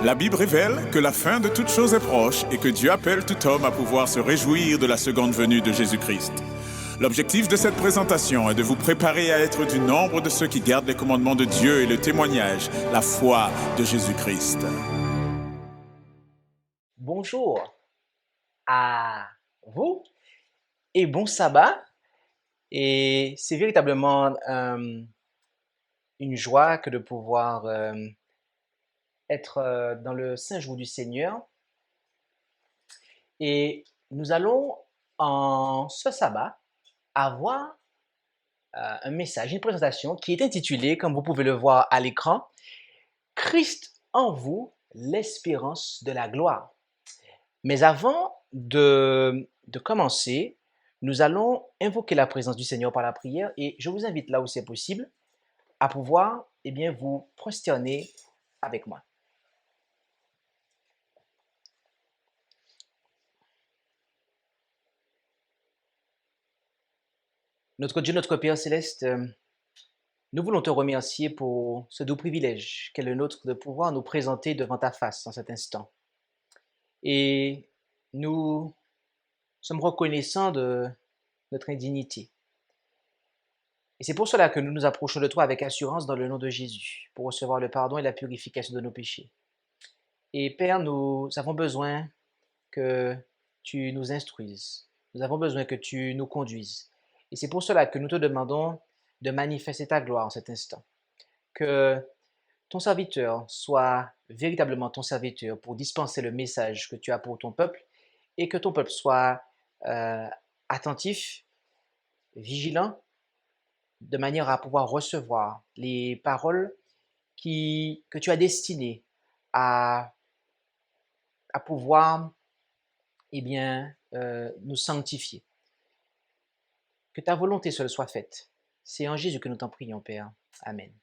La Bible révèle que la fin de toute chose est proche et que Dieu appelle tout homme à pouvoir se réjouir de la seconde venue de Jésus-Christ. L'objectif de cette présentation est de vous préparer à être du nombre de ceux qui gardent les commandements de Dieu et le témoignage, la foi de Jésus-Christ. Bonjour à vous et bon sabbat. Et c'est véritablement une joie que de pouvoir être dans le saint jour du Seigneur. Et nous allons en ce sabbat avoir un message, une présentation qui est intitulée, comme vous pouvez le voir à l'écran, Christ en vous, l'espérance de la gloire. Mais avant de commencer, nous allons invoquer la présence du Seigneur par la prière et je vous invite là où c'est possible à pouvoir vous prosterner avec moi. Notre Dieu, notre Père céleste, nous voulons te remercier pour ce doux privilège qu'est le nôtre de pouvoir nous présenter devant ta face en cet instant. Et nous sommes reconnaissants de notre indignité. Et c'est pour cela que nous nous approchons de toi avec assurance dans le nom de Jésus, pour recevoir le pardon et la purification de nos péchés. Et Père, nous avons besoin que tu nous instruises. Nous avons besoin que tu nous conduises. Et c'est pour cela que nous te demandons de manifester ta gloire en cet instant. Que ton serviteur soit véritablement ton serviteur pour dispenser le message que tu as pour ton peuple et que ton peuple soit attentif, vigilant, de manière à pouvoir recevoir les paroles que tu as destinées à pouvoir nous sanctifier. Que ta volonté seule soit faite. C'est en Jésus que nous t'en prions, Père. Amen.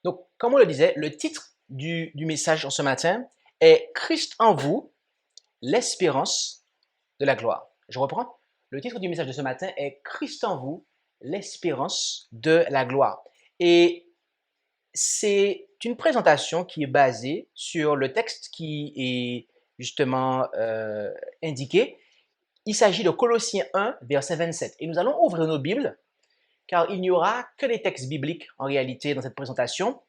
Donc, comme on le disait, le titre du message en ce matin est « Christ en vous, l'espérance de la gloire ». Je reprends. Le titre du message de ce matin est « Christ en vous, l'espérance de la gloire ». Et c'est une présentation qui est basée sur le texte qui est justement indiqué. Il s'agit de Colossiens 1, verset 27. Et nous allons ouvrir nos Bibles, car il n'y aura que des textes bibliques en réalité dans cette présentation,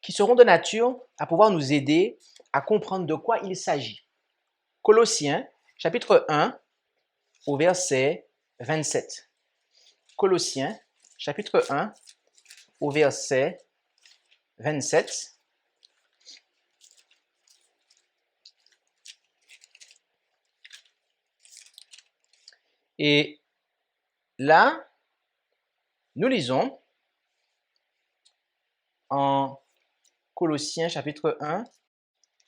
qui seront de nature à pouvoir nous aider à comprendre de quoi il s'agit. Colossiens, chapitre 1, au verset 27. Colossiens, chapitre 1, au verset 27. Et là, nous lisons en Colossiens chapitre 1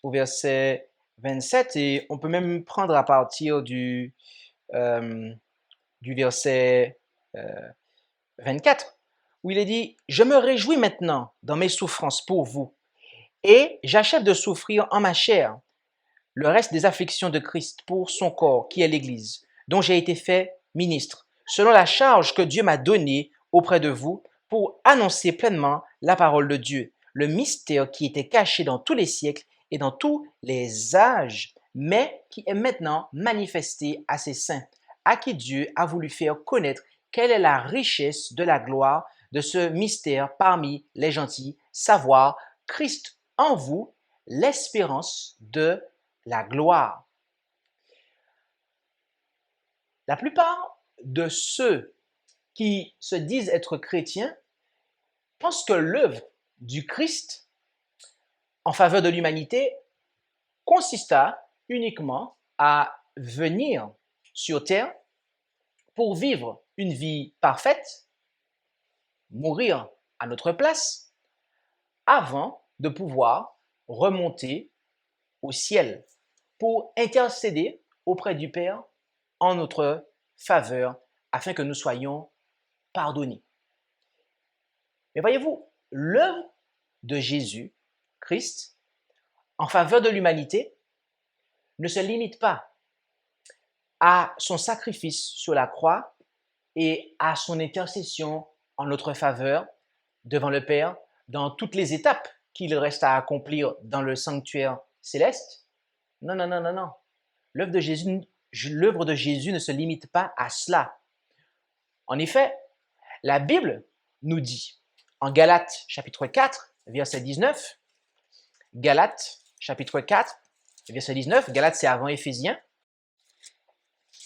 au verset 27 et on peut même prendre à partir du verset 24 où il est dit « Je me réjouis maintenant dans mes souffrances pour vous et j'achève de souffrir en ma chair le reste des afflictions de Christ pour son corps qui est l'Église, dont j'ai été fait ministre, selon la charge que Dieu m'a donnée auprès de vous pour annoncer pleinement la parole de Dieu, le mystère qui était caché dans tous les siècles et dans tous les âges, mais qui est maintenant manifesté à ses saints, à qui Dieu a voulu faire connaître quelle est la richesse de la gloire de ce mystère parmi les gentils, savoir Christ en vous, l'espérance de la gloire. La plupart de ceux qui se disent être chrétiens pensent que l'œuvre du Christ en faveur de l'humanité consista uniquement à venir sur terre pour vivre une vie parfaite, mourir à notre place, avant de pouvoir remonter au ciel pour intercéder auprès du Père en notre faveur afin que nous soyons pardonnés. Mais voyez-vous, l'œuvre de Jésus, Christ, en faveur de l'humanité, ne se limite pas à son sacrifice sur la croix et à son intercession en notre faveur devant le Père dans toutes les étapes qu'il reste à accomplir dans le sanctuaire céleste. Non, non, non, non, non. L'œuvre de Jésus ne se limite pas à cela. En effet, la Bible nous dit en Galates chapitre 4, verset 19, Galates chapitre 4, verset 19, Galates c'est avant Éphésiens,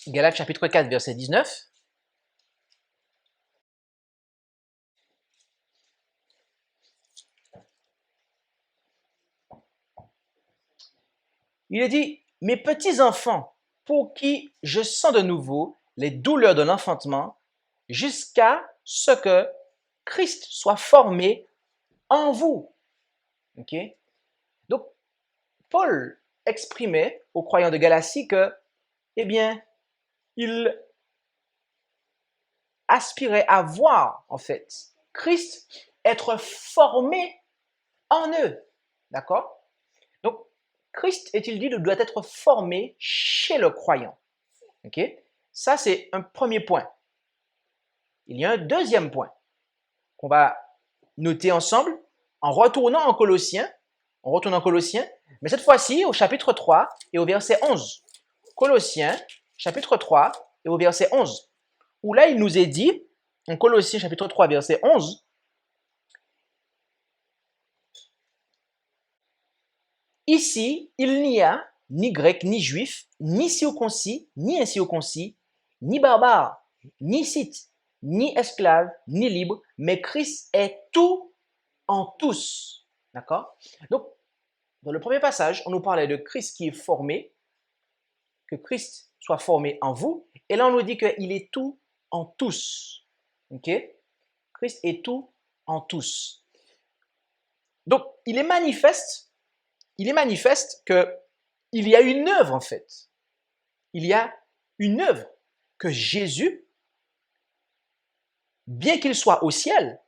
Galates chapitre 4, verset 19, il est dit, mes petits enfants, pour qui je sens de nouveau les douleurs de l'enfantement, jusqu'à ce que Christ soit formé en vous. Ok? Donc, Paul exprimait aux croyants de Galatie que, eh bien, il aspirait à voir, en fait, Christ être formé en eux. D'accord? Donc, Christ, est-il dit, doit être formé chez le croyant. Ok? Ça, c'est un premier point. Il y a un deuxième point qu'on va noter ensemble en retournant en Colossiens. On retourne en Colossiens, mais cette fois-ci au chapitre 3 et au verset 11. Colossiens, chapitre 3 et au verset 11. Où là, il nous est dit, en Colossiens, chapitre 3, verset 11, ici, il n'y a ni grec, ni juif, ni circoncis, ni incirconcis, ni barbare, ni scythe, ni esclave, ni libre, mais Christ est tout en tous. D'accord? Donc, dans le premier passage, on nous parlait de Christ qui est formé, que Christ soit formé en vous, et là on nous dit qu'il est tout en tous. Ok? Christ est tout en tous. Donc, il est manifeste que il y a une œuvre en fait. Il y a une œuvre que Jésus, bien qu'il soit au ciel,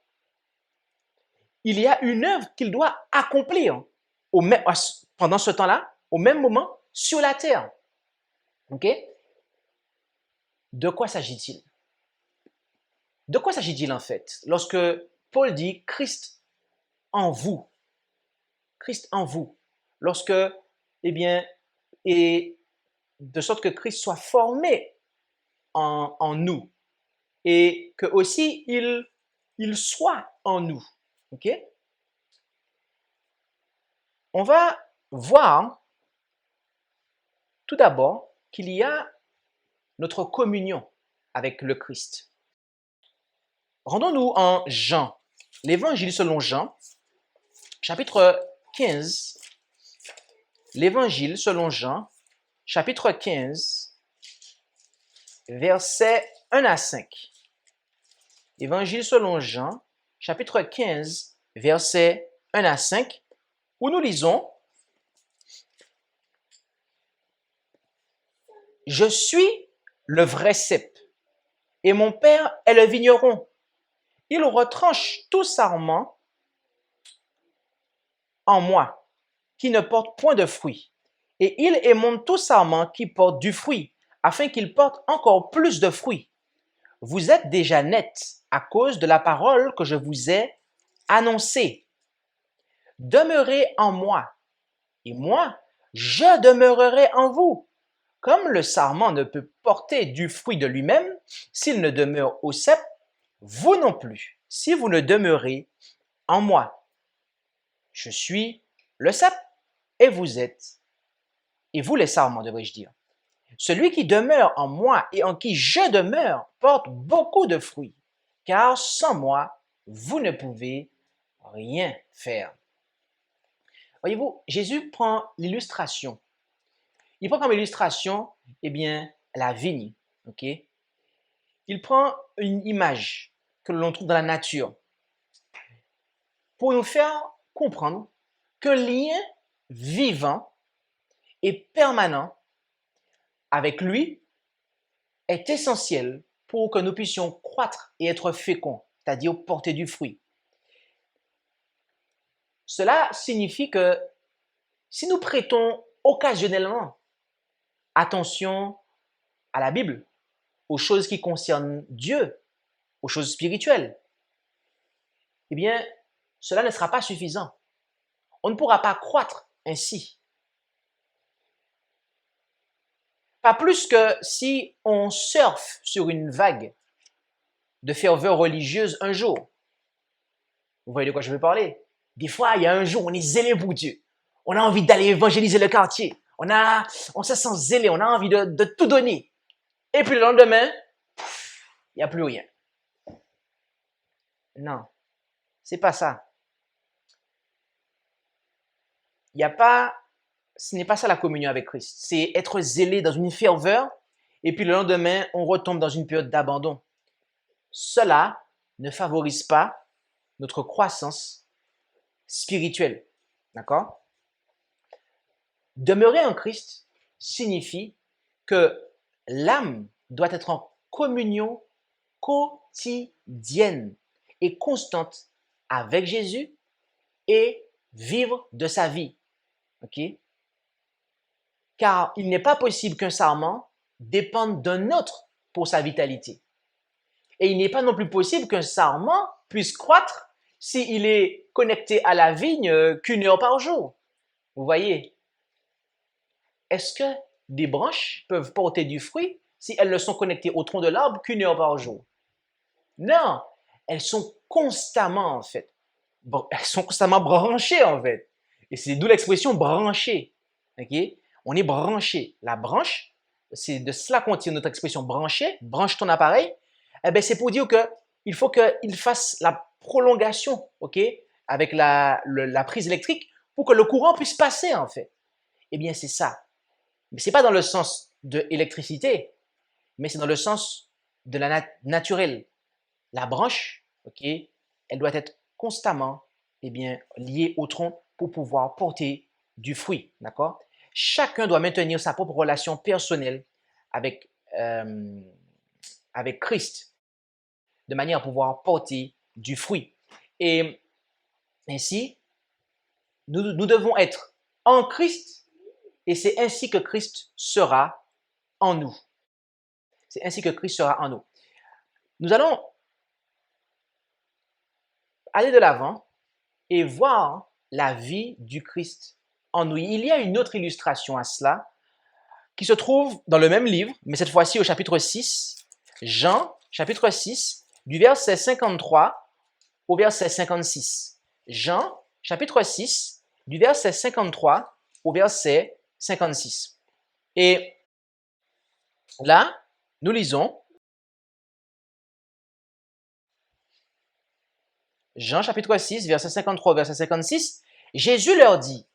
il y a une œuvre qu'il doit accomplir pendant ce temps-là, au même moment, sur la terre. Ok? De quoi s'agit-il? De quoi s'agit-il en fait? Lorsque Paul dit Christ en vous, Christ en vous, lorsque, eh bien, et de sorte que Christ soit formé en nous et que aussi il soit en nous. Ok? On va voir tout d'abord qu'il y a notre communion avec le Christ. Rendons-nous en Jean, l'évangile selon Jean, chapitre 15. L'évangile selon Jean, chapitre 15, versets 1 à 5. Évangile selon Jean, chapitre 15, versets 1 à 5, où nous lisons « Je suis le vrai cep, et mon Père est le vigneron. Il retranche tout sarment en moi, qui ne porte point de fruit, et il émonte tout sarment qui porte du fruit, afin qu'il porte encore plus de fruits. Vous êtes déjà nets à cause de la parole que je vous ai annoncée. Demeurez en moi, et moi, je demeurerai en vous. Comme le sarment ne peut porter du fruit de lui-même s'il ne demeure au cep, vous non plus, si vous ne demeurez en moi. Je suis le cep, et vous les sarments, devrais-je dire. Celui qui demeure en moi et en qui je demeure porte beaucoup de fruits, car sans moi, vous ne pouvez rien faire. Voyez-vous, Jésus prend l'illustration. Il prend comme illustration, eh bien, la vigne. Ok? Il prend une image que l'on trouve dans la nature pour nous faire comprendre qu'un lien vivant et permanent avec lui est essentiel pour que nous puissions croître et être féconds, c'est-à-dire porter du fruit. Cela signifie que si nous prêtons occasionnellement attention à la Bible, aux choses qui concernent Dieu, aux choses spirituelles, eh bien, cela ne sera pas suffisant. On ne pourra pas croître ainsi. Pas plus que si on surfe sur une vague de ferveur religieuse un jour. Vous voyez de quoi je veux parler? Des fois, il y a un jour, on est zélé pour Dieu. On a envie d'aller évangéliser le quartier. On se sent zélé, on a envie de tout donner. Et puis le lendemain, il n'y a plus rien. Non, c'est pas ça. Ce n'est pas ça la communion avec Christ. C'est être zélé dans une ferveur et puis le lendemain, on retombe dans une période d'abandon. Cela ne favorise pas notre croissance spirituelle. D'accord? Demeurer en Christ signifie que l'âme doit être en communion quotidienne et constante avec Jésus et vivre de sa vie. OK? Car il n'est pas possible qu'un sarment dépende d'un autre pour sa vitalité. Et il n'est pas non plus possible qu'un sarment puisse croître s'il est connecté à la vigne qu'une heure par jour. Vous voyez? Est-ce que des branches peuvent porter du fruit si elles ne sont connectées au tronc de l'arbre qu'une heure par jour? Non, elles sont constamment en fait. Elles sont constamment branchées en fait. Et c'est d'où l'expression branché. Okay? On est branché. La branche, c'est de cela qu'on tire notre expression branché. Branche ton appareil. Eh bien, c'est pour dire qu'il faut qu'il fasse la prolongation, ok, avec la prise électrique pour que le courant puisse passer en fait. Eh bien, c'est ça. Mais ce n'est pas dans le sens de l'électricité, mais c'est dans le sens de la naturelle. La branche, ok, elle doit être constamment liée au tronc pour pouvoir porter du fruit. D'accord? Chacun doit maintenir sa propre relation personnelle avec, avec Christ de manière à pouvoir porter du fruit. Et ainsi, nous devons être en Christ et c'est ainsi que Christ sera en nous. C'est ainsi que Christ sera en nous. Nous allons aller de l'avant et voir la vie du Christ en nous. Il y a une autre illustration à cela qui se trouve dans le même livre, mais cette fois-ci au chapitre 6, Jean, chapitre 6, du verset 53 au verset 56. Jean, chapitre 6, du verset 53 au verset 56. Et là, nous lisons Jean chapitre 6, verset 53 au verset 56. Jésus leur dit,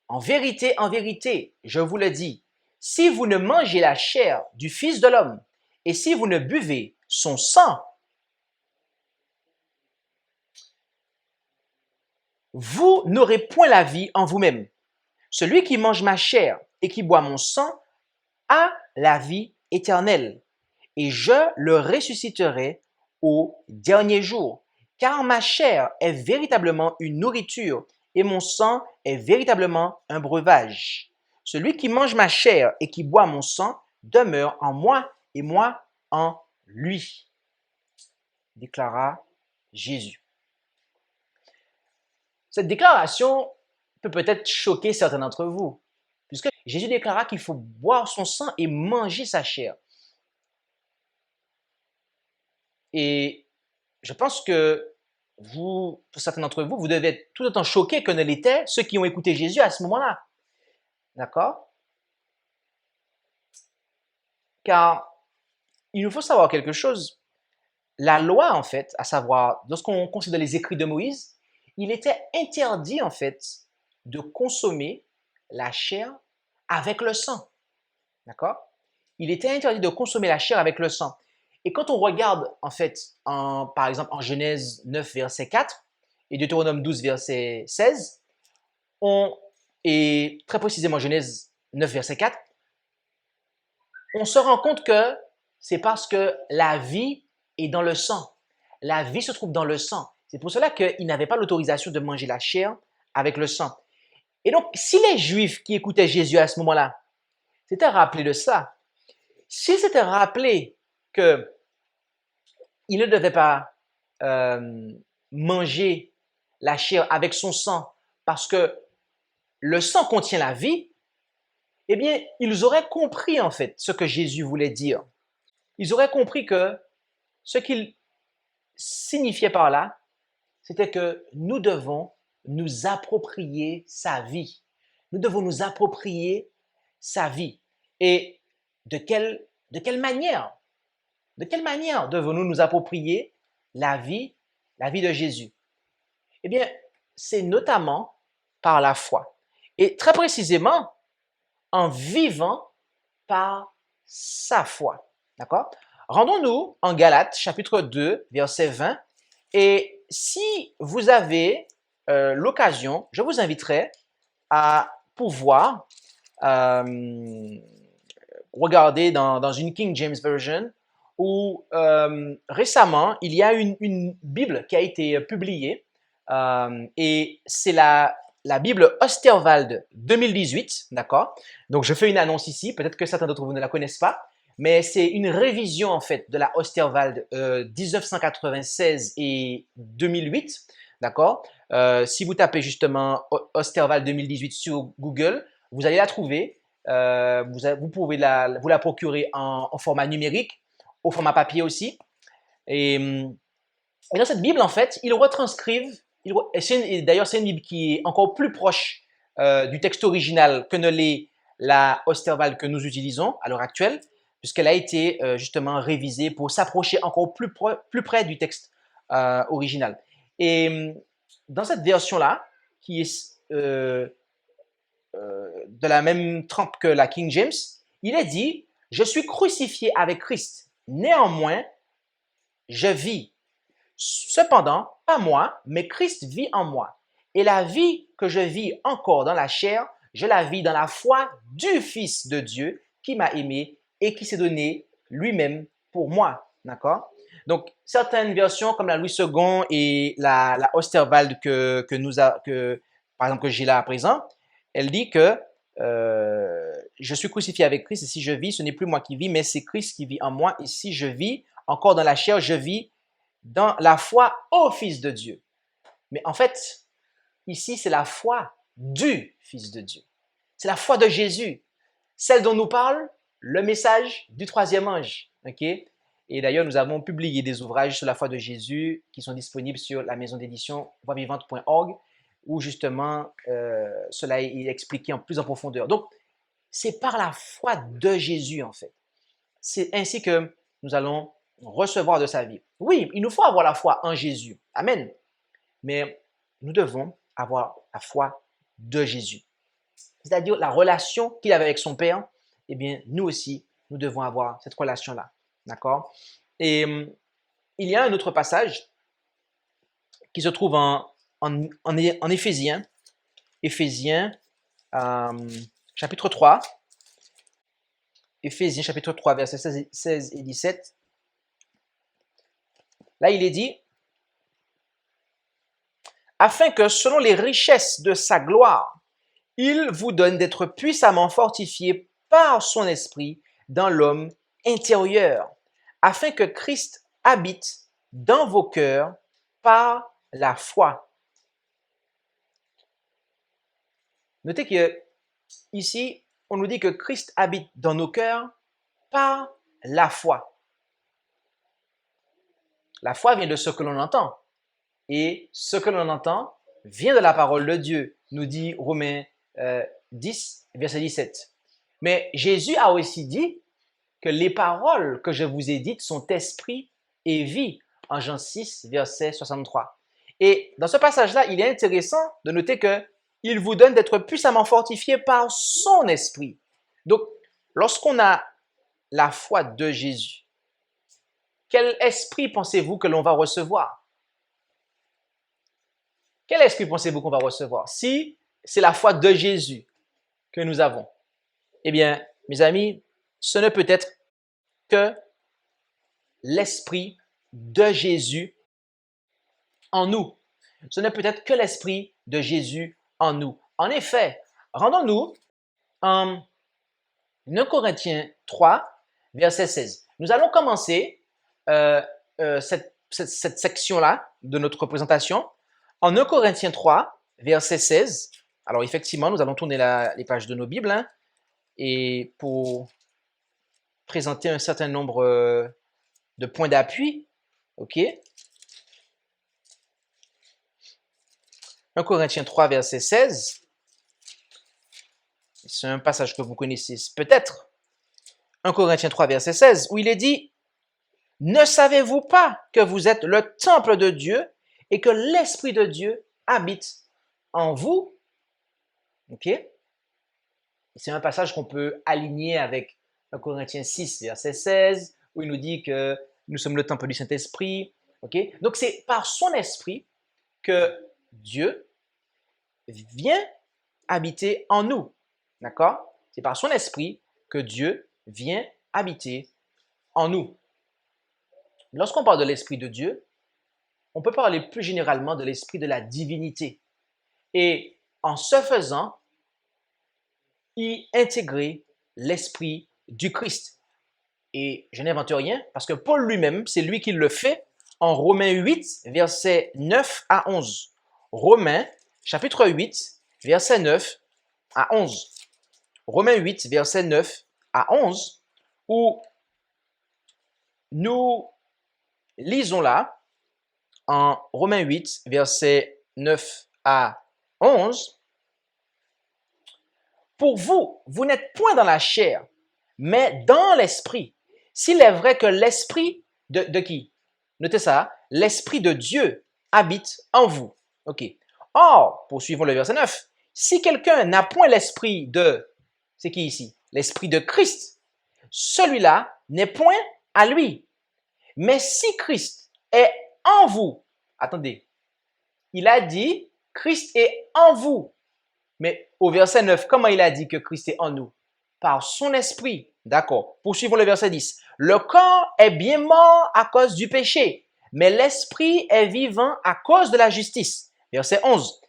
en vérité, je vous le dis, si vous ne mangez la chair du Fils de l'homme et si vous ne buvez son sang, vous n'aurez point la vie en vous-même. Celui qui mange ma chair et qui boit mon sang a la vie éternelle, et je le ressusciterai au dernier jour, car ma chair est véritablement une nourriture et mon sang est véritablement un breuvage. Celui qui mange ma chair et qui boit mon sang demeure en moi et moi en lui, déclara Jésus. Cette déclaration peut peut-être choquer certains d'entre vous, puisque Jésus déclara qu'il faut boire son sang et manger sa chair. Et je pense que vous, pour certains d'entre vous, vous devez être tout autant choqués que ne l'étaient ceux qui ont écouté Jésus à ce moment-là. D'accord? Car il nous faut savoir quelque chose. La loi, en fait, à savoir, lorsqu'on considère les écrits de Moïse, il était interdit, en fait, de consommer la chair avec le sang. D'accord? Il était interdit de consommer la chair avec le sang. Et quand on regarde, en fait, par exemple, en Genèse 9, verset 4 et Deutéronome 12, verset 16, et très précisément Genèse 9, verset 4, on se rend compte que c'est parce que la vie est dans le sang. La vie se trouve dans le sang. C'est pour cela qu'ils n'avaient pas l'autorisation de manger la chair avec le sang. Et donc, si les Juifs qui écoutaient Jésus à ce moment-là s'étaient rappelés de ça, s'ils s'étaient rappelés qu'il ne devait pas manger la chair avec son sang parce que le sang contient la vie, eh bien, ils auraient compris en fait ce que Jésus voulait dire. Ils auraient compris que ce qu'il signifiait par là, c'était que nous devons nous approprier sa vie. Nous devons nous approprier sa vie. Et de quelle manière? De quelle manière devons-nous nous approprier la vie de Jésus? Eh bien, c'est notamment par la foi. Et très précisément, en vivant par sa foi. D'accord? Rendons-nous en Galates, chapitre 2, verset 20. Et si vous avez l'occasion, je vous inviterai à pouvoir regarder dans une King James Version où récemment, il y a une Bible qui a été publiée et c'est la Bible Osterwald 2018, d'accord? Donc, je fais une annonce ici, peut-être que certains d'entre vous ne la connaissent pas, mais c'est une révision en fait de la Osterwald 1996 et 2008, d'accord? Si vous tapez justement Osterwald 2018 sur Google, vous allez la trouver. Vous pouvez vous la procurer en format numérique, au format papier aussi. Et dans cette Bible, en fait, ils retranscrivent, d'ailleurs c'est une Bible qui est encore plus proche du texte original que ne l'est la Osterwald que nous utilisons à l'heure actuelle, puisqu'elle a été justement révisée pour s'approcher encore plus près du texte original. Et dans cette version-là, qui est de la même trempe que la King James, il est dit « Je suis crucifié avec Christ, néanmoins, je vis. Cependant, pas moi, mais Christ vit en moi. Et la vie que je vis encore dans la chair, je la vis dans la foi du Fils de Dieu qui m'a aimé et qui s'est donné lui-même pour moi. » D'accord? Donc, certaines versions comme la Louis II et la Osterwald par exemple, que j'ai là à présent, elle dit que je suis crucifié avec Christ et si je vis, ce n'est plus moi qui vis, mais c'est Christ qui vit en moi. Et si je vis encore dans la chair, je vis dans la foi au Fils de Dieu. Mais en fait, ici, c'est la foi du Fils de Dieu. C'est la foi de Jésus, celle dont nous parle le message du troisième ange. Okay? Et d'ailleurs, nous avons publié des ouvrages sur la foi de Jésus qui sont disponibles sur la maison d'édition voixvivante.org où justement cela est expliqué en plus en profondeur. Donc, c'est par la foi de Jésus en fait. C'est ainsi que nous allons recevoir de sa vie. Oui, il nous faut avoir la foi en Jésus. Amen. Mais nous devons avoir la foi de Jésus. C'est-à-dire la relation qu'il avait avec son Père. Eh bien, nous aussi, nous devons avoir cette relation-là. D'accord? Et il y a un autre passage qui se trouve en Éphésiens. Éphésiens, chapitre 3. Éphésiens, chapitre 3, versets 16 et 17. Là, il est dit, afin que, selon les richesses de sa gloire, il vous donne d'être puissamment fortifiés par son esprit dans l'homme intérieur, afin que Christ habite dans vos cœurs par la foi. Notez que ici, on nous dit que Christ habite dans nos cœurs par la foi. La foi vient de ce que l'on entend. Et ce que l'on entend vient de la parole de Dieu, nous dit Romains 10, verset 17. Mais Jésus a aussi dit que les paroles que je vous ai dites sont esprit et vie, en Jean 6, verset 63. Et dans ce passage-là, il est intéressant de noter qu'il vous donne d'être puissamment fortifié par son esprit. Donc, lorsqu'on a la foi de Jésus, quel esprit pensez-vous que l'on va recevoir? Quel esprit pensez-vous qu'on va recevoir? Si c'est la foi de Jésus que nous avons, eh bien, mes amis, ce ne peut être que l'esprit de Jésus en nous. Ce ne peut être que l'esprit de Jésus en nous. En effet, rendons-nous en 1 Corinthiens 3, verset 16. Nous allons commencer cette section-là de notre présentation en 1 Corinthiens 3, verset 16. Alors effectivement, nous allons tourner les pages de nos Bibles hein, et pour présenter un certain nombre de points d'appui. OK? 1 Corinthiens 3, verset 16. C'est un passage que vous connaissez peut-être. 1 Corinthiens 3, verset 16, où il est dit « Ne savez-vous pas que vous êtes le temple de Dieu et que l'Esprit de Dieu habite en vous? » OK? C'est un passage qu'on peut aligner avec 1 Corinthiens 6, verset 16, où il nous dit que nous sommes le temple du Saint-Esprit. OK? Donc, c'est par son esprit que Dieu vient habiter en nous. D'accord? C'est par son esprit que Dieu vient habiter en nous. Lorsqu'on parle de l'Esprit de Dieu, on peut parler plus généralement de l'Esprit de la divinité. Et en ce faisant, y intégrer l'Esprit du Christ. Et je n'invente rien parce que Paul lui-même, c'est lui qui le fait en Romains 8, versets 9 à 11. Romains, chapitre 8, versets 9 à 11. Romains 8, versets 9 à 11, où nous lisons là, en Romains 8, versets 9 à 11, « Pour vous, vous n'êtes point dans la chair, mais dans l'esprit. S'il est vrai que l'esprit de qui? Notez ça, l'esprit de Dieu habite en vous. OK. Or, poursuivons le verset 9, si quelqu'un n'a point l'esprit de, c'est qui ici? L'esprit de Christ, celui-là n'est point à lui. Mais si Christ est en vous, attendez, il a dit Christ est en vous. Mais au verset 9, comment il a dit que Christ est en nous? Par son esprit. D'accord. Poursuivons le verset 10. Le corps est bien mort à cause du péché, mais l'esprit est vivant à cause de la justice. Verset 11.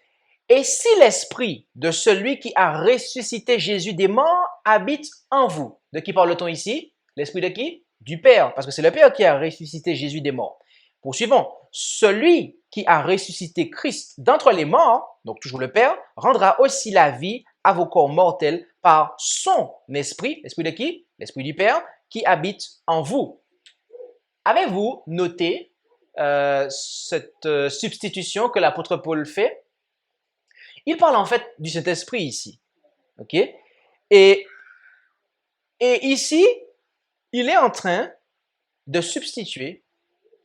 Et si l'esprit de celui qui a ressuscité Jésus des morts habite en vous. De qui parle-t-on ici? L'esprit de qui? Du Père, parce que c'est le Père qui a ressuscité Jésus des morts. Poursuivons. Celui qui a ressuscité Christ d'entre les morts, donc toujours le Père, rendra aussi la vie à vos corps mortels par son esprit. L'esprit de qui? L'esprit du Père qui habite en vous. Avez-vous noté cette substitution que l'apôtre Paul fait? Il parle en fait du Saint-Esprit ici. OK? Et ici, il est en train de substituer,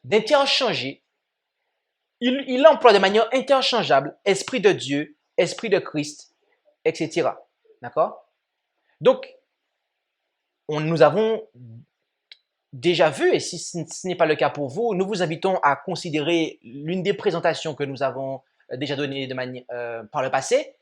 d'interchanger. Il emploie de manière interchangeable Esprit de Dieu, Esprit de Christ, etc. D'accord? Donc, nous avons déjà vu, et si ce n'est pas le cas pour vous, nous vous invitons à considérer l'une des présentations que nous avons déjà données par le passé,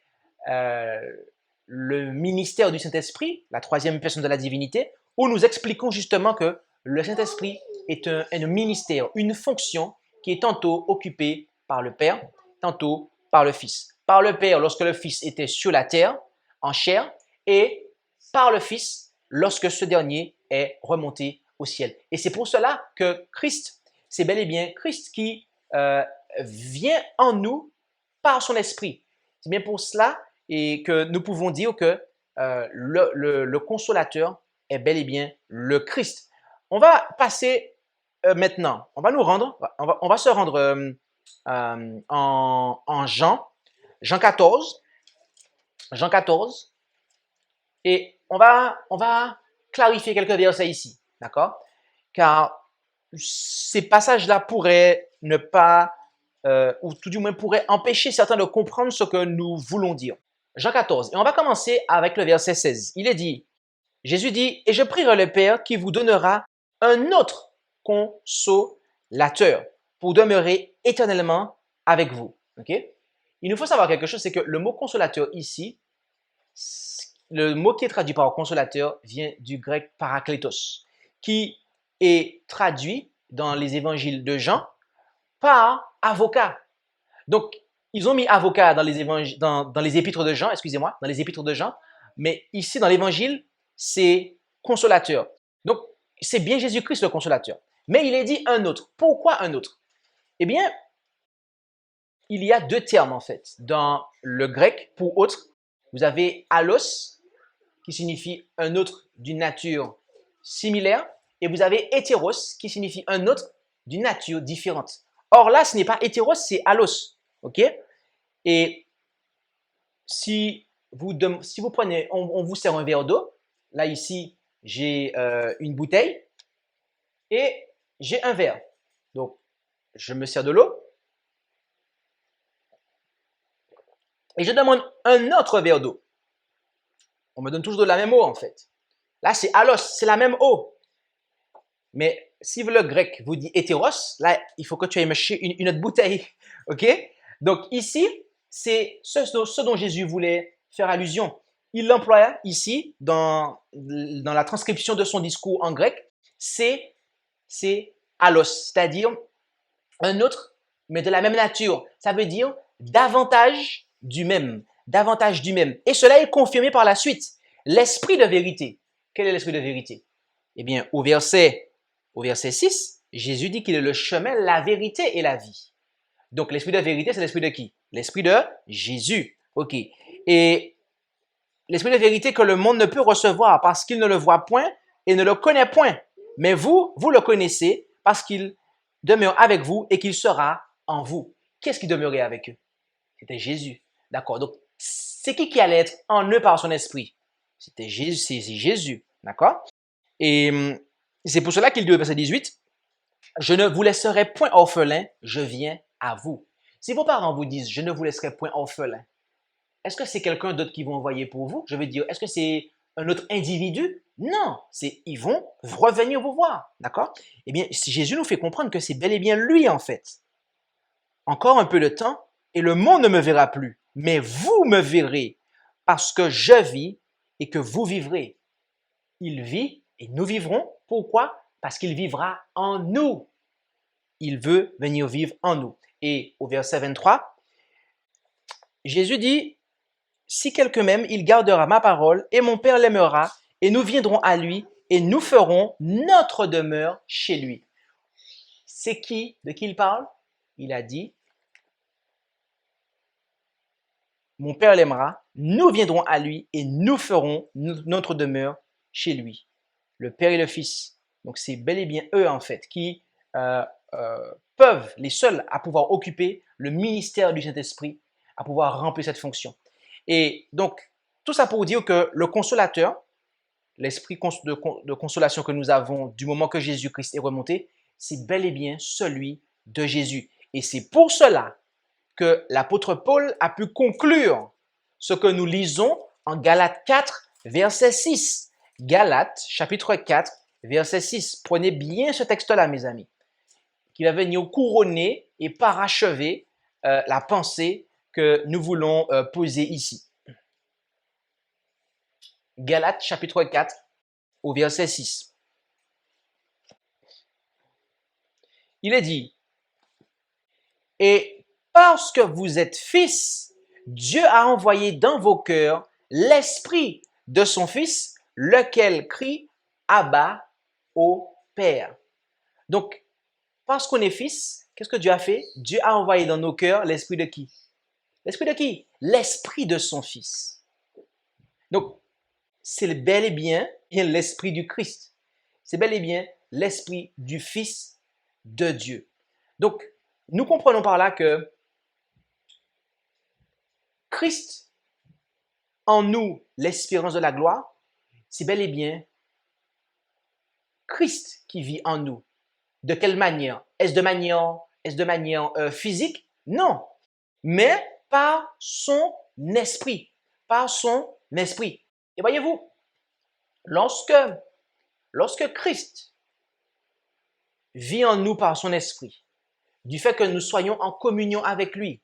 le ministère du Saint-Esprit, la troisième personne de la divinité, où nous expliquons justement que le Saint-Esprit est un ministère, une fonction qui est tantôt occupée par le Père, tantôt par le Fils. Par le Père lorsque le Fils était sur la terre, en chair, et par le Fils lorsque ce dernier est remonté au ciel. Et c'est pour cela que Christ, c'est bel et bien Christ qui vient en nous par son esprit. C'est bien pour cela et que nous pouvons dire que le consolateur est bel et bien le Christ. On va passer maintenant, on va se rendre en Jean 14, et on va clarifier quelques versets ici, d'accord? Car ces passages-là pourraient ne pas, ou tout du moins pourraient empêcher certains de comprendre ce que nous voulons dire. Jean 14, et on va commencer avec le verset 16. Il est dit, Jésus dit, « Et je prierai le Père qui vous donnera un autre consolateur pour demeurer éternellement avec vous. » Okay? Il nous faut savoir quelque chose, c'est que le mot consolateur ici, le mot qui est traduit par consolateur vient du grec parakletos, qui est traduit dans les évangiles de Jean par avocat. Donc, ils ont mis avocat dans les épîtres de Jean, dans les épîtres de Jean, mais ici dans l'évangile, c'est consolateur. Donc, c'est bien Jésus-Christ le consolateur. Mais il est dit un autre. Pourquoi un autre? Eh bien, il y a deux termes en fait. Dans le grec, pour autre, vous avez allos, qui signifie un autre d'une nature similaire, et vous avez hétéros, qui signifie un autre d'une nature différente. Or là, ce n'est pas hétéros, c'est allos. OK? Et si vous prenez, on vous sert un verre d'eau, là ici, j'ai une bouteille et j'ai un verre. Donc, je me sers de l'eau et je demande un autre verre d'eau. On me donne toujours de la même eau en fait. Là, c'est allos, c'est la même eau. Mais si le grec vous dit hétéros, là, il faut que tu ailles me chercher une autre bouteille. OK? Donc ici, c'est ce dont Jésus voulait faire allusion. Il l'employa ici dans la transcription de son discours en grec. C'est allos, c'est-à-dire un autre, mais de la même nature. Ça veut dire davantage du même. Davantage du même. Et cela est confirmé par la suite. L'esprit de vérité. Quel est l'esprit de vérité? Eh bien, au verset 6, Jésus dit qu'il est le chemin, la vérité et la vie. Donc, l'esprit de vérité, c'est l'esprit de qui? L'esprit de Jésus. OK. Et l'esprit de vérité que le monde ne peut recevoir parce qu'il ne le voit point et ne le connaît point. Mais vous le connaissez parce qu'il demeure avec vous et qu'il sera en vous. Qu'est-ce qui demeurait avec eux? C'était Jésus. D'accord. Donc, c'est qui allait être en eux par son esprit? C'était Jésus. C'est Jésus. D'accord. Et c'est pour cela qu'il dit au verset 18, « Je ne vous laisserai point orphelin, je viens à vous. » Si vos parents vous disent « Je ne vous laisserai point orphelin », est-ce que c'est quelqu'un d'autre qui vont envoyer pour vous? Je veux dire, est-ce que c'est un autre individu? Non, ils vont revenir vous voir. D'accord? Eh bien, Jésus nous fait comprendre que c'est bel et bien lui en fait. Encore un peu de temps et le monde ne me verra plus, mais vous me verrez parce que je vis et que vous vivrez. Il vit et nous vivrons. Pourquoi? Parce qu'il vivra en nous. Il veut venir vivre en nous. Et au verset 23, Jésus dit, « Si quelqu'un m'aime, il gardera ma parole et mon Père l'aimera et nous viendrons à lui et nous ferons notre demeure chez lui. » C'est qui? De qui il parle? Il a dit, « Mon Père l'aimera, nous viendrons à lui et nous ferons notre demeure chez lui. » Le Père et le Fils. Donc, c'est bel et bien eux, en fait, qui peuvent, les seuls à pouvoir occuper le ministère du Saint-Esprit, à pouvoir remplir cette fonction. Et donc, tout ça pour dire que le consolateur, l'esprit de consolation que nous avons du moment que Jésus-Christ est remonté, c'est bel et bien celui de Jésus. Et c'est pour cela que l'apôtre Paul a pu conclure ce que nous lisons en Galates 4, verset 6. Galates, chapitre 4, verset 6. Prenez bien ce texte-là, mes amis, qui va venir couronner et parachever la pensée que nous voulons poser ici. Galates, chapitre 4, au verset 6. Il est dit, « Et parce que vous êtes fils, Dieu a envoyé dans vos cœurs l'esprit de son Fils, lequel crie Abba au Père. » Donc, parce qu'on est fils, qu'est-ce que Dieu a fait? Dieu a envoyé dans nos cœurs l'esprit de qui? L'esprit de qui? L'esprit de son Fils. Donc, c'est bel et bien l'esprit du Christ. C'est bel et bien l'esprit du Fils de Dieu. Donc, nous comprenons par là que Christ, en nous, l'espérance de la gloire, c'est bel et bien Christ qui vit en nous. De quelle manière? Est-ce de manière physique? Non. Mais par son esprit. Par son esprit. Et voyez-vous, lorsque Christ vit en nous par son esprit, du fait que nous soyons en communion avec lui,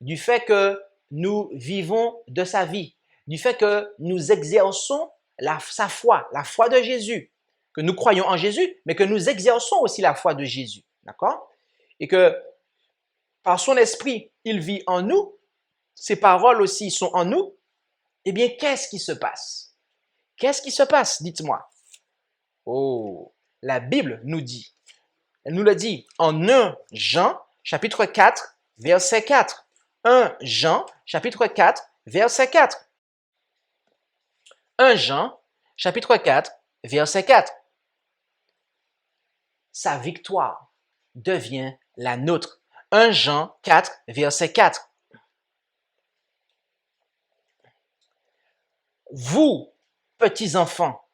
du fait que nous vivons de sa vie, du fait que nous exerçons sa foi, la foi de Jésus, que nous croyons en Jésus, mais que nous exerçons aussi la foi de Jésus, d'accord? Et que par son esprit, il vit en nous, ses paroles aussi sont en nous, eh bien, qu'est-ce qui se passe? Qu'est-ce qui se passe? Dites-moi. Oh, la Bible nous dit. Elle nous l'a dit en 1 Jean, chapitre 4, verset 4. 1 Jean, chapitre 4, verset 4. 1 Jean, chapitre 4, verset 4. Sa victoire devient la nôtre. 1 Jean 4, verset 4. Vous, petits enfants,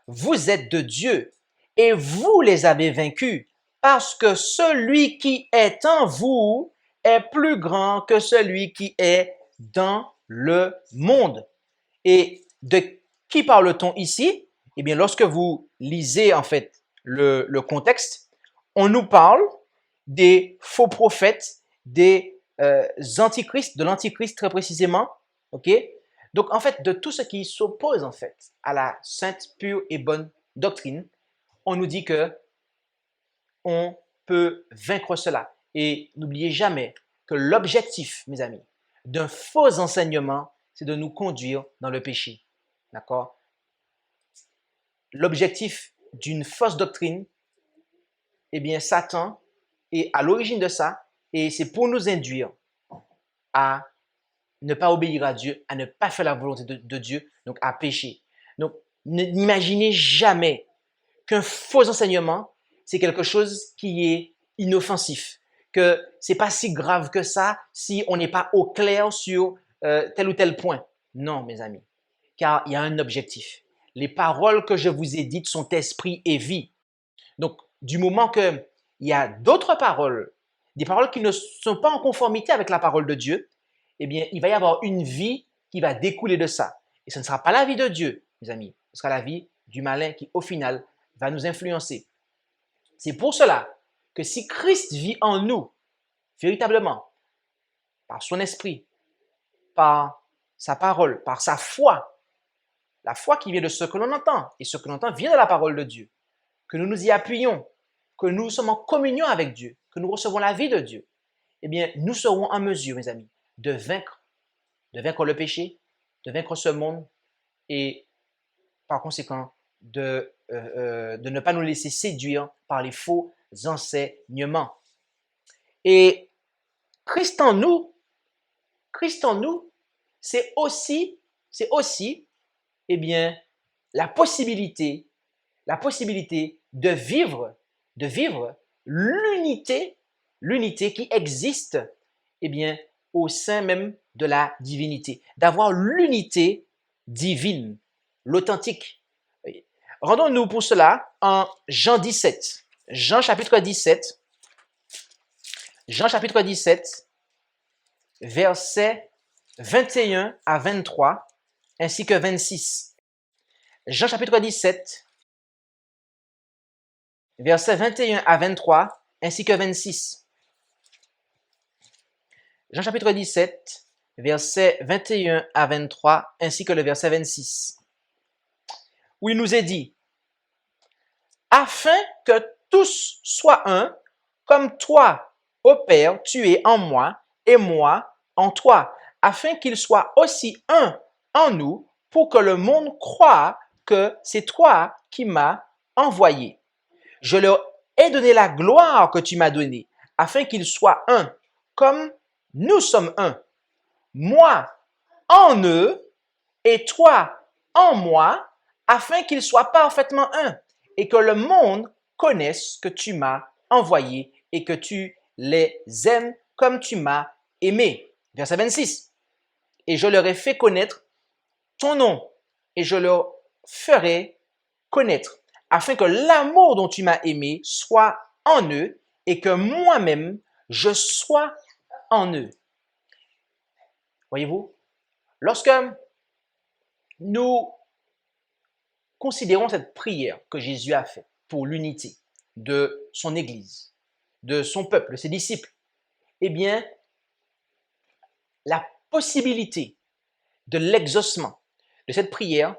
vous êtes de Dieu et vous les avez vaincus parce que celui qui est en vous est plus grand que celui qui est dans le monde. Et de qui parle-t-on ici? Eh bien, lorsque vous lisez en fait le contexte, on nous parle des faux prophètes, des antichrists, de l'antichrist très précisément, ok? Donc, en fait, de tout ce qui s'oppose en fait à la sainte, pure et bonne doctrine, on nous dit que on peut vaincre cela. Et n'oubliez jamais que l'objectif, mes amis, d'un faux enseignement, c'est de nous conduire dans le péché. D'accord? L'objectif d'une fausse doctrine, eh bien, Satan est à l'origine de ça et c'est pour nous induire à ne pas obéir à Dieu, à ne pas faire la volonté de Dieu, donc à pécher. Donc, n'imaginez jamais qu'un faux enseignement, c'est quelque chose qui est inoffensif, que c'est pas si grave que ça si on n'est pas au clair sur tel ou tel point. Non, mes amis, car il y a un objectif. Les paroles que je vous ai dites sont esprit et vie. Donc, du moment qu'il y a d'autres paroles, des paroles qui ne sont pas en conformité avec la parole de Dieu, eh bien, il va y avoir une vie qui va découler de ça. Et ce ne sera pas la vie de Dieu, mes amis. Ce sera la vie du malin qui, au final, va nous influencer. C'est pour cela que si Christ vit en nous, véritablement, par son esprit, par sa parole, par sa foi, la foi qui vient de ce que l'on entend, et ce que l'on entend vient de la parole de Dieu, que nous nous y appuyons, que nous sommes en communion avec Dieu, que nous recevons la vie de Dieu, eh bien, nous serons en mesure, mes amis, de vaincre le péché, de vaincre ce monde et, par conséquent, de ne pas nous laisser séduire par les faux enseignements. Et Christ en nous, c'est aussi, eh bien, la possibilité de vivre l'unité qui existe, eh bien, au sein même de la divinité, d'avoir l'unité divine, l'authentique. Rendons-nous pour cela en Jean 17. Jean chapitre 17, versets 21 à 23, ainsi que 26. Jean chapitre 17, versets 21 à 23, ainsi que 26. Jean chapitre 17, versets 21 à 23, ainsi que le verset 26, où il nous est dit, « Afin que tous soient un, comme toi, ô Père, tu es en moi, et moi en toi, afin qu'ils soient aussi un en nous, pour que le monde croie que c'est toi qui m'as envoyé. Je leur ai donné la gloire que tu m'as donnée, afin qu'ils soient un, comme nous sommes un. Moi en eux et toi en moi, afin qu'ils soient parfaitement un, et que le monde connaisse que tu m'as envoyé et que tu les aimes comme tu m'as aimé. Verset 26. Et je leur ai fait connaître ton nom, et je leur ferai connaître, afin que l'amour dont tu m'as aimé soit en eux, et que moi-même, je sois en eux. Voyez-vous, lorsque nous considérons cette prière que Jésus a faite pour l'unité de son Église, de son peuple, de ses disciples, eh bien, la possibilité de l'exaucement de cette prière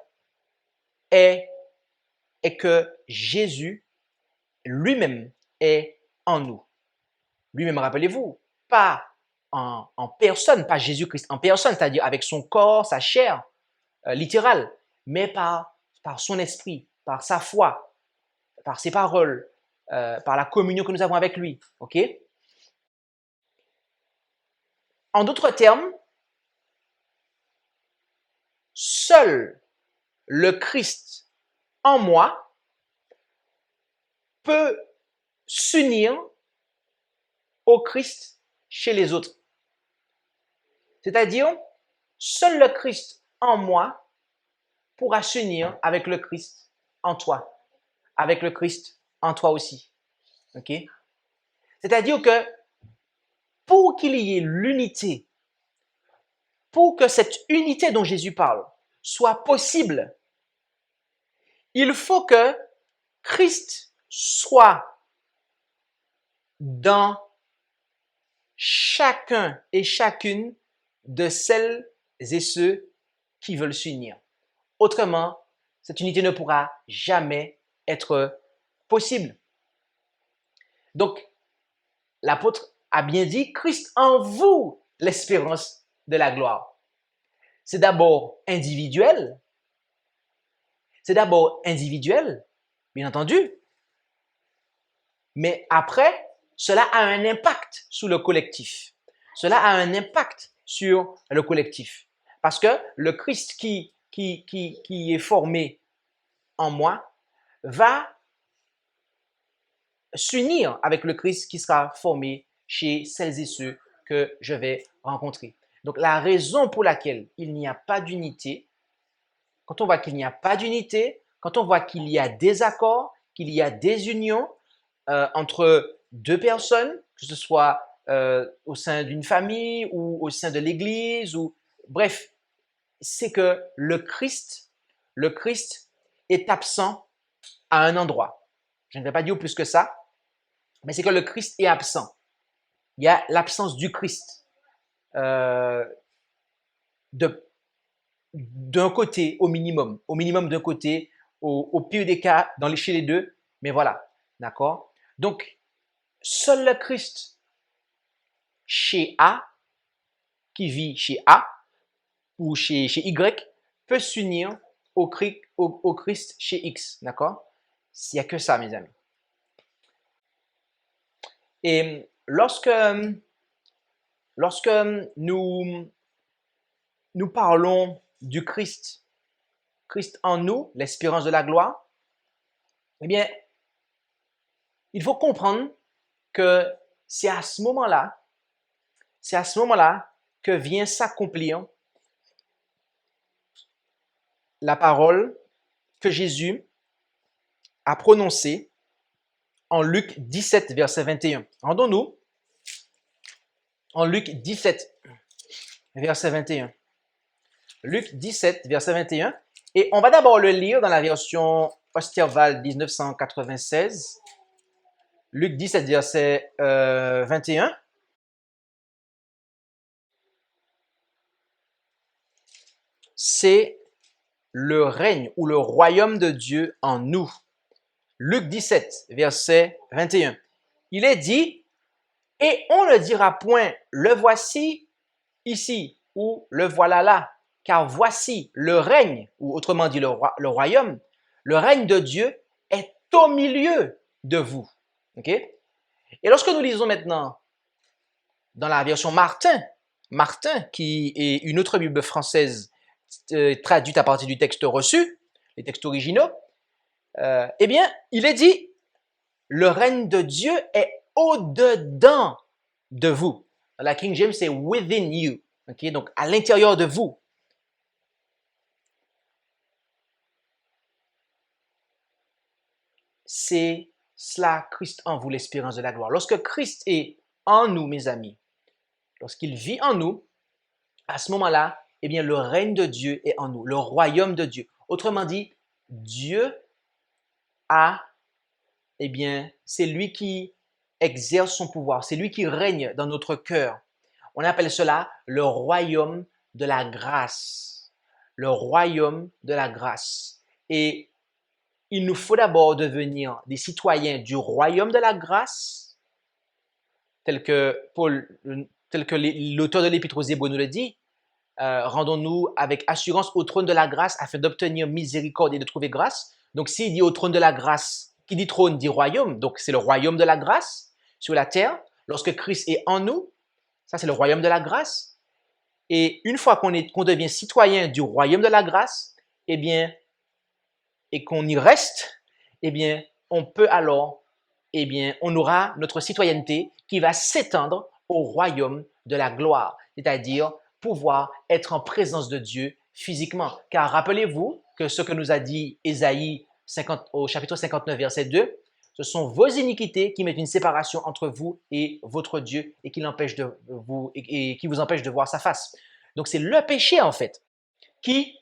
est que Jésus lui-même est en nous. Lui-même, rappelez-vous, pas en personne, pas Jésus-Christ en personne, c'est-à-dire avec son corps, sa chair littérale, mais par son esprit, par sa foi, par ses paroles, par la communion que nous avons avec lui. Ok? En d'autres termes, seul le Christ en moi peut s'unir au Christ chez les autres. C'est-à-dire, seul le Christ en moi pourra s'unir avec le Christ en toi, avec le Christ en toi aussi. Ok? C'est-à-dire que pour qu'il y ait l'unité, pour que cette unité dont Jésus parle soit possible, il faut que Christ soit dans chacun et chacune de celles et ceux qui veulent s'unir. Autrement, cette unité ne pourra jamais être possible. Donc, l'apôtre a bien dit, Christ en vous, l'espérance de la gloire. C'est d'abord individuel. C'est d'abord individuel, bien entendu. Mais après, cela a un impact sur le collectif. Cela a un impact sur le collectif. Parce que le Christ qui est formé en moi va s'unir avec le Christ qui sera formé chez celles et ceux que je vais rencontrer. Donc, la raison pour laquelle il n'y a pas d'unité, quand on voit qu'il n'y a pas d'unité, quand on voit qu'il y a des accords, qu'il y a des unions entre deux personnes, que ce soit au sein d'une famille ou au sein de l'Église, ou bref, c'est que le Christ est absent à un endroit. Je ne vais pas dire plus que ça, mais c'est que le Christ est absent. Il y a l'absence du Christ. D'un côté au minimum d'un côté, au pire des cas, chez les deux, mais voilà, d'accord? Donc, seul le Christ chez A, qui vit chez A, ou chez Y, peut s'unir au Christ chez X, d'accord? Il n'y a que ça, mes amis. Et lorsque nous parlons du Christ en nous, l'espérance de la gloire, eh bien, il faut comprendre que c'est à ce moment-là que vient s'accomplir la parole que Jésus a prononcée en Luc 17, verset 21. Rendons-nous en Luc 17, verset 21. Luc 17, verset 21. Et on va d'abord le lire dans la version Osterwald 1996. Luc 17, verset 21. C'est le règne ou le royaume de Dieu en nous. Luc 17, verset 21. Il est dit, et on ne dira point, le voici ici ou le voilà là, car voici le règne, ou autrement dit le royaume, le règne de Dieu est au milieu de vous. Okay? Et lorsque nous lisons maintenant dans la version Martin, qui est une autre Bible française traduite à partir du texte reçu, les textes originaux, eh bien, il est dit, le règne de Dieu est au-dedans de vous. Dans la King James, c'est within you. Okay? Donc, à l'intérieur de vous. C'est cela, Christ en vous, l'espérance de la gloire. Lorsque Christ est en nous, mes amis, lorsqu'il vit en nous, à ce moment-là, eh bien, le règne de Dieu est en nous, le royaume de Dieu. Autrement dit, Dieu eh bien, c'est lui qui exerce son pouvoir, c'est lui qui règne dans notre cœur. On appelle cela le royaume de la grâce. Le royaume de la grâce. Et il nous faut d'abord devenir des citoyens du royaume de la grâce, tel que l'auteur de l'Épître aux Hébreux nous le dit. Rendons-nous avec assurance au trône de la grâce afin d'obtenir miséricorde et de trouver grâce. Donc, s'il dit au trône de la grâce, qui dit trône dit royaume, donc c'est le royaume de la grâce sur la terre. Lorsque Christ est en nous, ça c'est le royaume de la grâce. Et une fois qu'on devient citoyen du royaume de la grâce, eh bien, et qu'on y reste, eh bien, on peut alors, eh bien, on aura notre citoyenneté qui va s'étendre au royaume de la gloire, c'est-à-dire pouvoir être en présence de Dieu physiquement. Car rappelez-vous que ce que nous a dit Ésaïe 50, au chapitre 59, verset 2, ce sont vos iniquités qui mettent une séparation entre vous et votre Dieu et qui l'empêchent de vous et qui vous empêche de voir sa face. Donc c'est le péché en fait qui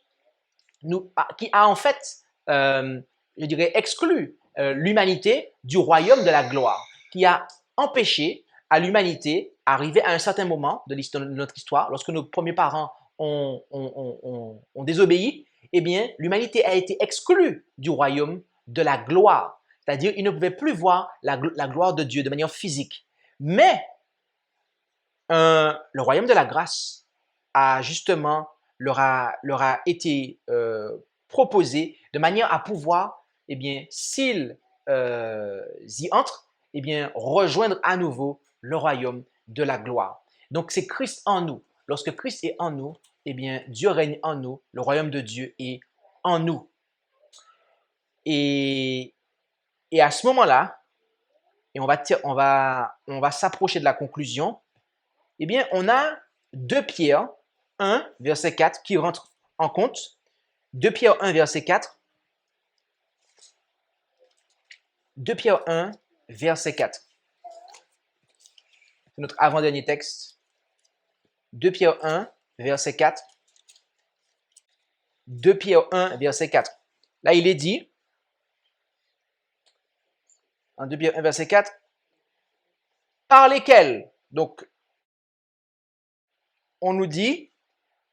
a en fait, je dirais, exclu l'humanité du royaume de la gloire, qui a empêché à l'humanité, arrivé à un certain moment de notre histoire, lorsque nos premiers parents ont désobéi, eh bien, l'humanité a été exclue du royaume de la gloire. C'est-à-dire, ils ne pouvaient plus voir la gloire de Dieu de manière physique. Mais le royaume de la grâce a justement leur a été proposé de manière à pouvoir, eh bien, s'ils y entrent, eh bien, rejoindre à nouveau le royaume de la gloire. Donc, c'est Christ en nous. Lorsque Christ est en nous, eh bien, Dieu règne en nous, le royaume de Dieu est en nous. Et à ce moment-là, et on va s'approcher de la conclusion, eh bien, on a 2 Pierre 1, verset 4, qui rentre en compte. 2 Pierre 1, verset 4. 2 Pierre 1, verset 4. C'est notre avant-dernier texte. 2 Pierre 1, verset 4. 2 Pierre 1, verset 4. Là, il est dit, en 2 Pierre 1, verset 4, par lesquels, donc, on nous dit,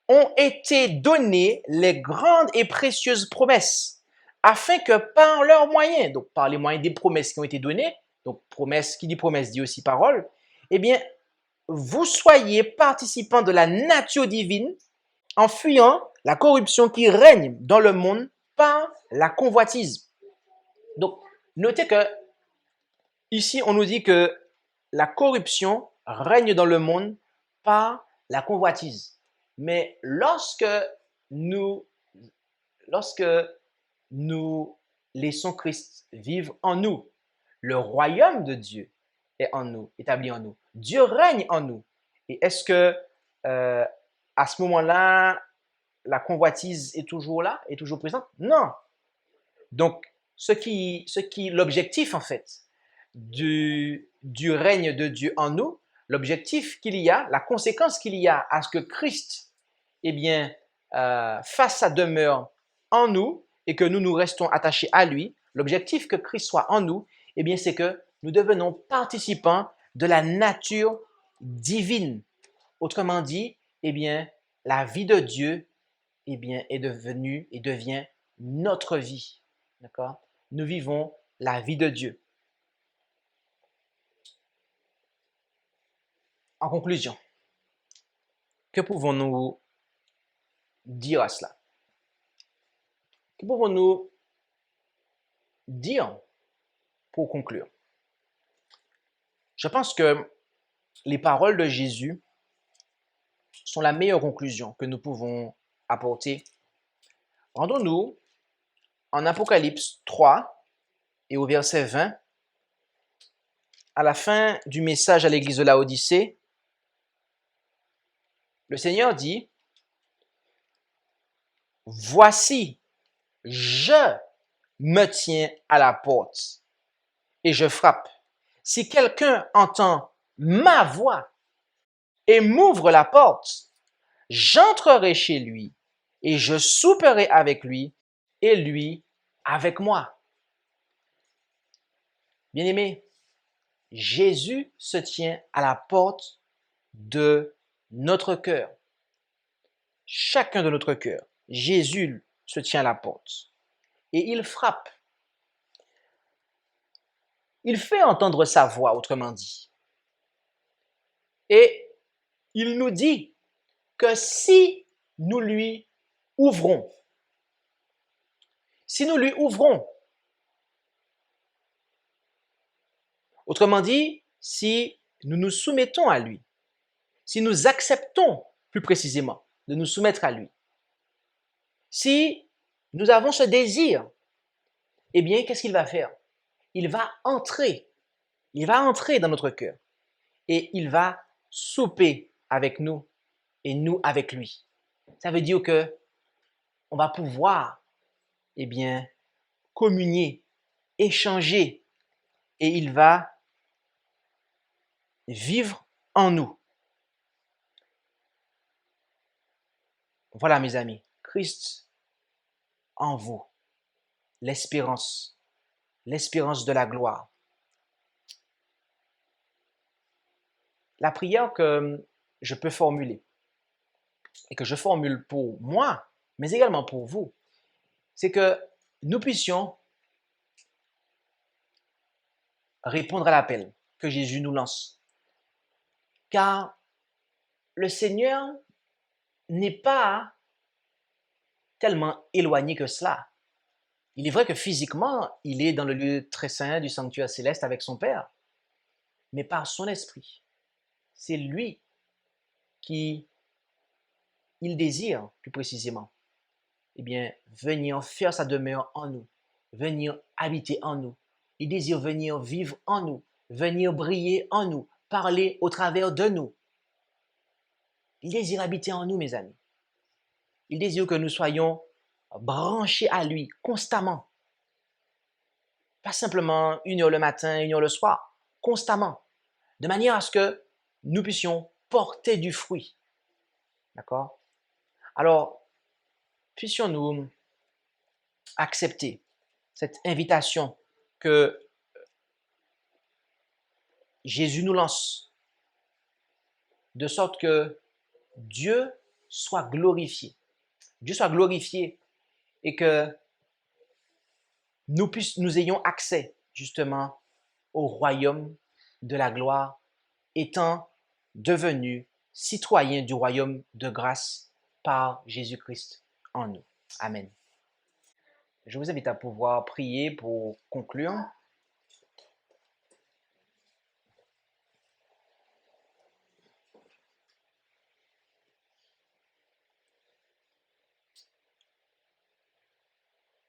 ont été données les grandes et précieuses promesses, afin que par leurs moyens, donc par les moyens des promesses qui ont été données, donc promesse, qui dit promesse dit aussi parole, eh bien, vous soyez participants de la nature divine en fuyant la corruption qui règne dans le monde par la convoitise. Donc, notez que ici, on nous dit que la corruption règne dans le monde par la convoitise. Mais lorsque nous laissons Christ vivre en nous, le royaume de Dieu est en nous, établi en nous. Dieu règne en nous. Et est-ce que à ce moment-là, la convoitise est toujours là, est toujours présente? Non. Donc, l'objectif en fait du règne de Dieu en nous, l'objectif qu'il y a, la conséquence qu'il y a à ce que Christ, eh bien, fasse sa demeure en nous et que nous restons attachés à lui, l'objectif que Christ soit en nous, eh bien, c'est que nous devenons participants de la nature divine. Autrement dit, eh bien, la vie de Dieu, eh bien, est devenue et devient notre vie. D'accord? Nous vivons la vie de Dieu. En conclusion, que pouvons-nous dire à cela? Que pouvons-nous dire pour conclure? Je pense que les paroles de Jésus sont la meilleure conclusion que nous pouvons apporter. Rendons-nous en Apocalypse 3 et au verset 20, à la fin du message à l'église de Laodicée, le Seigneur dit, « Voici, je me tiens à la porte et je frappe. Si quelqu'un entend ma voix et m'ouvre la porte, j'entrerai chez lui et je souperai avec lui et lui avec moi. » Bien-aimés, Jésus se tient à la porte de notre cœur. Chacun de notre cœur. Jésus se tient à la porte et il frappe. Il fait entendre sa voix, autrement dit. Et il nous dit que si nous lui ouvrons, Autrement dit, si nous nous soumettons à lui, si nous acceptons plus précisément de nous soumettre à lui, si nous avons ce désir, eh bien, qu'est-ce qu'il va faire? Il va entrer dans notre cœur et il va souper avec nous et nous avec lui. Ça veut dire que on va pouvoir, eh bien, communier, échanger et il va vivre en nous. Voilà, mes amis, Christ en vous, l'espérance de la gloire. La prière que je peux formuler et que je formule pour moi, mais également pour vous, c'est que nous puissions répondre à l'appel que Jésus nous lance. Car le Seigneur n'est pas tellement éloigné que cela. Il est vrai que physiquement, il est dans le lieu très saint du sanctuaire céleste avec son Père, mais par son esprit. C'est lui qui, il désire plus précisément, eh bien, venir faire sa demeure en nous, venir habiter en nous. Il désire venir vivre en nous, venir briller en nous, parler au travers de nous. Il désire habiter en nous, mes amis. Il désire que nous soyons branchés à lui constamment. Pas simplement 1 heure le matin, 1 heure le soir, constamment. De manière à ce que nous puissions porter du fruit. D'accord? Alors, puissions-nous accepter cette invitation que Jésus nous lance, de sorte que Dieu soit glorifié. Dieu soit glorifié et que nous ayons accès justement au royaume de la gloire, étant devenus citoyens du royaume de grâce par Jésus-Christ en nous. Amen. Je vous invite à pouvoir prier pour conclure.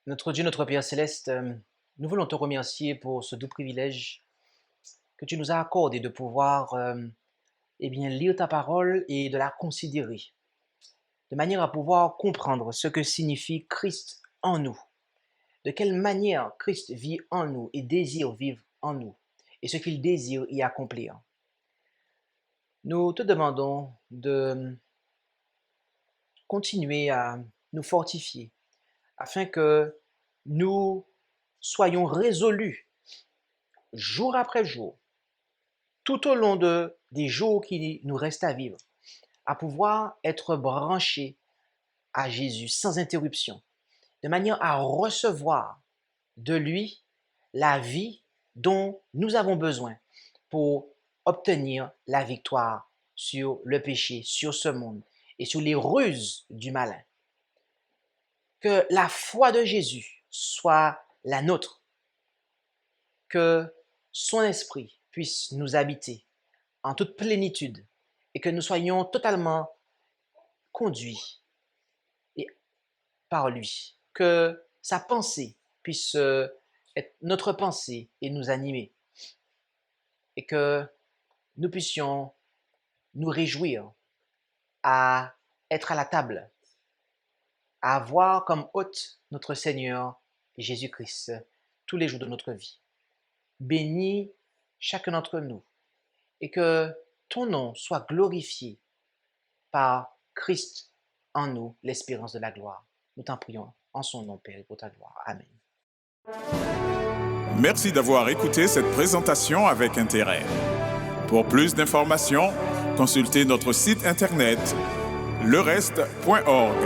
Notre Dieu, notre Père céleste, nous voulons te remercier pour ce doux privilège que tu nous as accordé de pouvoir lire ta parole et de la considérer, de manière à pouvoir comprendre ce que signifie Christ en nous, de quelle manière Christ vit en nous et désire vivre en nous, et ce qu'il désire y accomplir. Nous te demandons de continuer à nous fortifier, afin que nous soyons résolus, jour après jour, tout au long des jours qui nous restent à vivre, à pouvoir être branchés à Jésus sans interruption, de manière à recevoir de lui la vie dont nous avons besoin pour obtenir la victoire sur le péché, sur ce monde et sur les ruses du malin. Que la foi de Jésus soit la nôtre, que son esprit puisse nous habiter en toute plénitude et que nous soyons totalement conduits par lui, que sa pensée puisse être notre pensée et nous animer et que nous puissions nous réjouir à être à la table, à avoir comme hôte notre Seigneur Jésus-Christ tous les jours de notre vie. Bénis chacun d'entre nous et que ton nom soit glorifié par Christ en nous, l'espérance de la gloire. Nous t'en prions en son nom, Père, et pour ta gloire. Amen. Merci d'avoir écouté cette présentation avec intérêt. Pour plus d'informations, consultez notre site internet lereste.org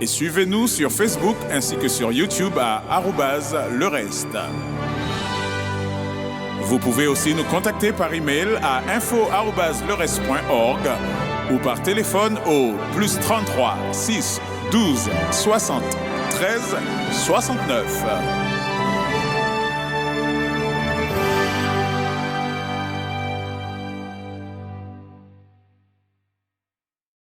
et suivez-nous sur Facebook ainsi que sur YouTube à @lereste. Vous pouvez aussi nous contacter par email à info@lereste.org ou par téléphone au +33 6 12 60 13 69.